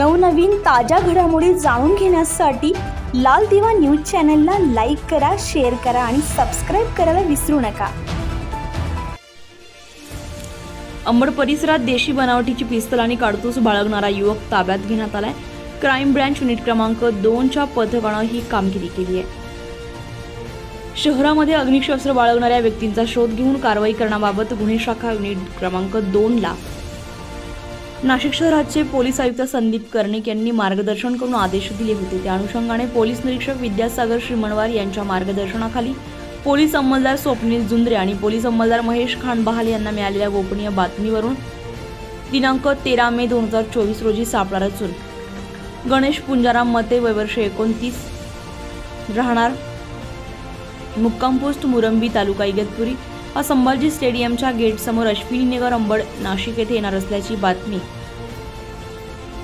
नवनवीन ताज्या घडामोडी जाणून घेण्यासाठी लाल दिवा न्यूज चॅनलला लाईक करा, शेअर करा आणि सबस्क्राइब करायला विसरू नका। अंबड परिसरात देशी बनावटीची पिस्तल आणि काडतूस बाळगणारा युवक ताब्यात घेण्यात आलाय। क्राइम ब्रांच युनिट क्रमांक 2 च्या पथकाने ही कामगिरी केली आहे। शहरामध्ये अग्निशस्त्र बाळगणाऱ्या व्यक्तींचा शोध घेऊन कारवाई करण्याबाबत गुन्हे शाखा युनिट क्रमांक 2 ला नाशिक शहराचे पोलीस आयुक्त संदीप कर्णिक यांनी मार्गदर्शन करून आदेश दिले होते। त्या अनुषंगाने पोलीस निरीक्षक विद्यासागर श्रीमणवार यांच्या मार्गदर्शनाखाली पोलीस अंमलदार स्वप्नील जुंद्रे आणि पोलीस अंमलदार महेश खान बहाल यांना मिळालेल्या गोपनीय बातमीवरून दिनांक 13 मे 2024 रोजी सापळा रचून गणेश पुंजाराम मते वय वर्ष 29 राहणार मुक्काम पोस्ट मुरंबी तालुका इगतपुरी हा संभाजी स्टेडियमच्या गेट समोर अश्विनी नगर अंबड नाशिक येथे येणार असल्याची बातमी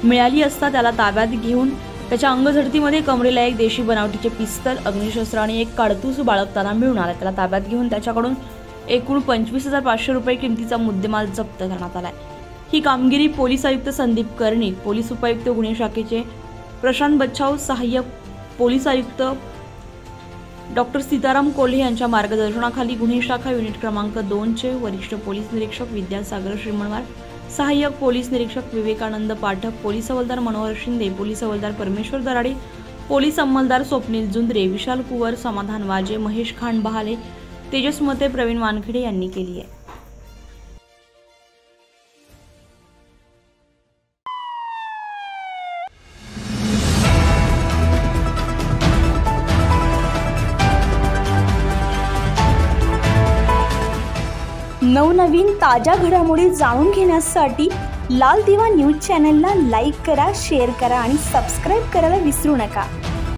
मिळाली असता त्याला ताब्यात घेऊन त्याच्या अंगझडतीमध्ये कमरेला एक देशी बनावटीचे पिस्तल, अग्निशस्त्र आणि एक काडतूस बाळगताना मिळून आला। त्याला ताब्यात घेऊन त्याच्याकडून एकूण 25,500 रुपये किमतीचा मुद्देमाल जप्त करण्यात आलाय। ही कामगिरी पोलीस आयुक्त संदीप कर्णिक, पोलीस उपायुक्त गुन्हे शाखेचे प्रशांत बच्छाव, सहाय्यक पोलीस आयुक्त डॉक्टर सीताराम कोल्हे यांच्या मार्गदर्शनाखाली गुन्हे शाखा युनिट क्रमांक 2 चे वरिष्ठ पोलीस निरीक्षक विद्यासागर श्रीमणवार, सहाय्यक पोलीस निरीक्षक विवेकानंद पाठक, पोलीस हवालदार मनोहर शिंदे, पोलीस हवालदार परमेश्वर दराडे, पोलीस अंमलदार स्वप्नील जुंद्रे, विशाल कुवर, समाधान वाजे, महेश खान बहाले, तेजस मते, प्रवीण वानखेडे यांनी केली आहे। नवनवीन ताज्या घडामोडी जाणून घेण्यासाठी लाल दिवा न्यूज चॅनलला लाईक करा, शेअर करा आणि सबस्क्राइब करायला विसरू नका।